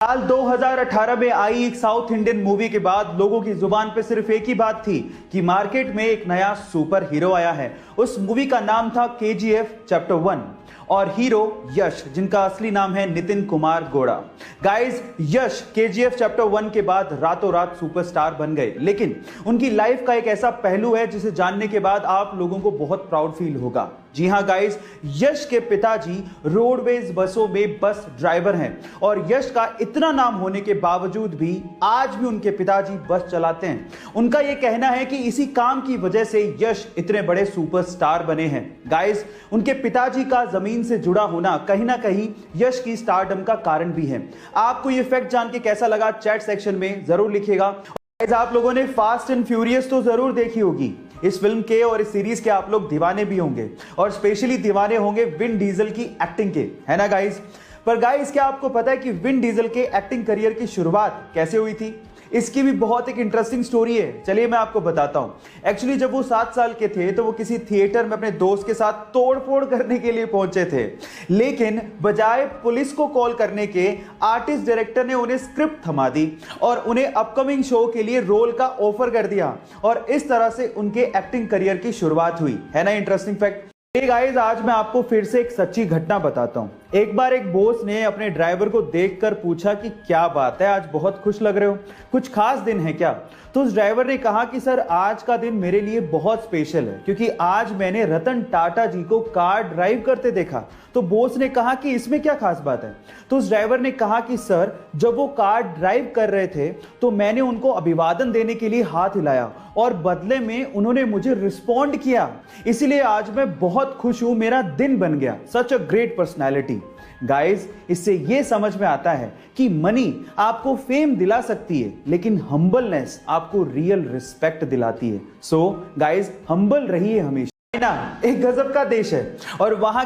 साल 2018 में आई एक साउथ इंडियन मूवी के बाद लोगों की जुबान पे सिर्फ एक ही बात थी कि मार्केट में एक नया सुपर हीरो आया है। उस मूवी का नाम था केजीएफ चैप्टर 1 और हीरो यश, जिनका असली नाम है नितिन कुमार गौड़ा। गाइस, यश केजीएफ चैप्टर 1 के बाद रातों रात सुपरस्टार बन गए, लेकिन उनकी लाइफ का एक ऐसा पहलू है जिसे जानने के बाद आप लोगों को बहुत प्राउड फील होगा। जी हां गाइस, यश के पिताजी रोडवेज बसों में बस ड्राइवर हैं और यश का इतना नाम होने के बावजूद भी आज भी उनके पिताजी बस चलाते हैं। उनका यह कहना है कि इसी काम की वजह से यश इतने बड़े सुपरस्टार बने हैं। गाइस, उनके पिताजी का जमीन से जुड़ा होना कहीं ना कहीं यश की स्टारडम का कारण भी है। आपको यह फैक्ट जान के कैसा लगा चैट सेक्शन में जरूर लिखिएगा। गाइस, आप लोगों ने फास्ट एंड फ्यूरियस तो जरूर देखी होगी। इस फिल्म के और इस सीरीज के आप लोग दीवाने भी होंगे और स्पेशली दीवाने होंगे विन डीजल की एक्टिंग के, है ना गाइस। पर गाइस, क्या आपको पता है कि विन डीजल के एक्टिंग करियर की शुरुआत कैसे हुई थी? इसकी भी बहुत एक इंटरेस्टिंग स्टोरी है। चलिए मैं आपको बताता हूं। एक्चुअली जब वो 7 साल के थे तो वो किसी थिएटर में अपने दोस्त के साथ तोड़फोड़ करने के लिए पहुंचे थे, लेकिन बजाय पुलिस को कॉल करने के आर्टिस्ट डायरेक्टर ने उन्हें स्क्रिप्ट थमा दी और उन्हें अपकमिंग शो के लिए रोल का ऑफर कर दिया और इस तरह से उनके एक्टिंग करियर की शुरुआत हुई। है ना इंटरेस्टिंग फैक्ट। गाइस, आज मैं आपको फिर से एक सच्ची घटना बताता हूं। एक बार एक बॉस ने अपने ड्राइवर को देखकर पूछा कि क्या बात है, आज बहुत खुश लग रहे हो, कुछ खास दिन है क्या? तो उस ड्राइवर ने कहा कि सर, आज का दिन मेरे लिए बहुत स्पेशल है क्योंकि आज मैंने रतन टाटा जी को कार ड्राइव करते देखा। तो बॉस ने कहा कि इसमें क्या खास बात है? तो उस ड्राइवर ने कहा कि सर, जब वो कार ड्राइव कर रहे थे तो मैंने उनको अभिवादन देने के लिए हाथ हिलाया और बदले में उन्होंने मुझे रिस्पॉन्ड किया, इसीलिए आज मैं बहुत खुश हूं, मेरा दिन बन गया। सच अ ग्रेट पर्सनैलिटी। गाइस, इससे यह समझ में आता है कि मनी आपको फेम दिला सकती है, लेकिन हम्बलनेस आपको रियल रिस्पेक्ट दिलाती है। सो गाइस, हम्बल रहिए हमेशा। चाइना एक गजब का देश है और वहां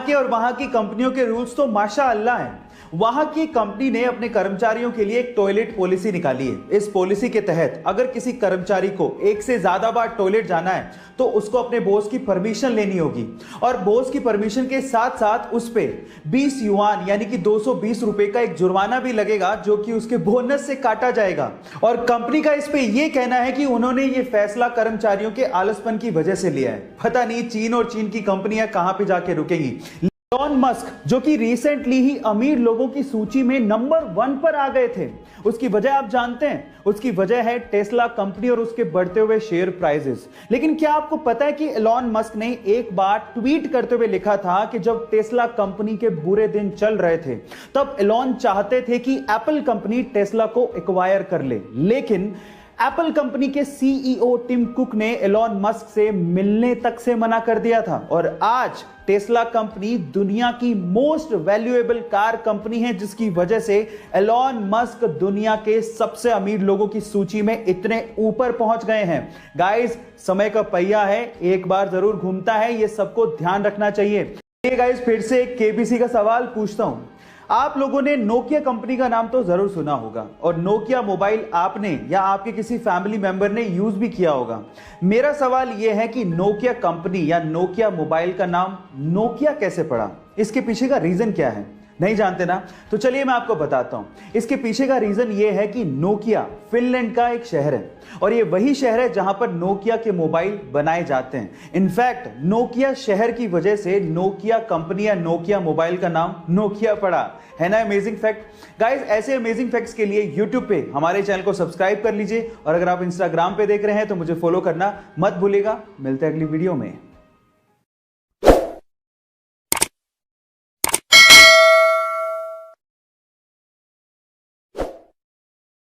की कंपनियों के रूल्स तो माशाअल्लाह हैं। वहां की कंपनी ने अपने कर्मचारियों के लिए एक टॉयलेट पॉलिसी निकाली है। इस पॉलिसी के तहत अगर किसी कर्मचारी को एक से ज्यादा बार टॉयलेट जाना है तो उसको अपने बॉस की परमिशन लेनी होगी और बॉस की परमिशन के साथ साथ उस पे 20 युआन यानी कि 220 रुपए का एक जुर्माना भी लगेगा, जो कि उसके बोनस से काटा जाएगा। और कंपनी का इस पे यह कहना है कि उन्होंने ये फैसला कर्मचारियों के आलसपन की वजह से लिया है। पता नहीं चीन और चीन की कंपनियां कहां पे जाके रुकेंगी। एलोन मस्क, जो कि रिसेंटली ही अमीर लोगों की सूची में नंबर 1 पर आ गए थे, उसकी वजह आप जानते हैं? उसकी वजह है टेस्ला कंपनी और उसके बढ़ते हुए शेयर प्राइसेस। लेकिन क्या आपको पता है कि एलोन मस्क ने एक बार ट्वीट करते हुए लिखा था कि जब टेस्ला कंपनी के बुरे दिन चल रहे थे तब एलोन चाहते थे कि एप्पल कंपनी टेस्ला को एक्वायर कर ले, लेकिन एप्पल कंपनी के सीईओ टिम कुक ने एलोन मस्क से मिलने तक से मना कर दिया था और आज टेस्ला कंपनी दुनिया की मोस्ट वैल्यूएबल कार कंपनी है, जिसकी वजह से एलोन मस्क दुनिया के सबसे अमीर लोगों की सूची में इतने ऊपर पहुंच गए हैं। गाइस, समय का पहिया है, एक बार जरूर घूमता है, ये सबको ध्यान रखना चाहिए। गाइस, फिर से एक केबीसी का सवाल पूछता हूं। आप लोगों ने नोकिया कंपनी का नाम तो जरूर सुना होगा और नोकिया मोबाइल आपने या आपके किसी फैमिली मेंबर ने यूज भी किया होगा। मेरा सवाल यह है कि नोकिया कंपनी या नोकिया मोबाइल का नाम नोकिया कैसे पड़ा? इसके पीछे का रीजन क्या है? नहीं जानते ना? तो चलिए मैं आपको बताता हूं। इसके पीछे का रीजन यह है कि नोकिया फिनलैंड का एक शहर है और यह वही शहर है जहां पर नोकिया के मोबाइल बनाए जाते हैं। इनफैक्ट नोकिया शहर की वजह से नोकिया कंपनी या नोकिया मोबाइल का नाम नोकिया पड़ा। है ना अमेजिंग फैक्ट। गाइस, ऐसे अमेजिंग फैक्ट्स के लिए यूट्यूब पे हमारे चैनल को सब्सक्राइब कर लीजिए और अगर आप इंस्टाग्राम पे देख रहे हैं तो मुझे फॉलो करना मत भूलिएगा। मिलते हैं अगली वीडियो में।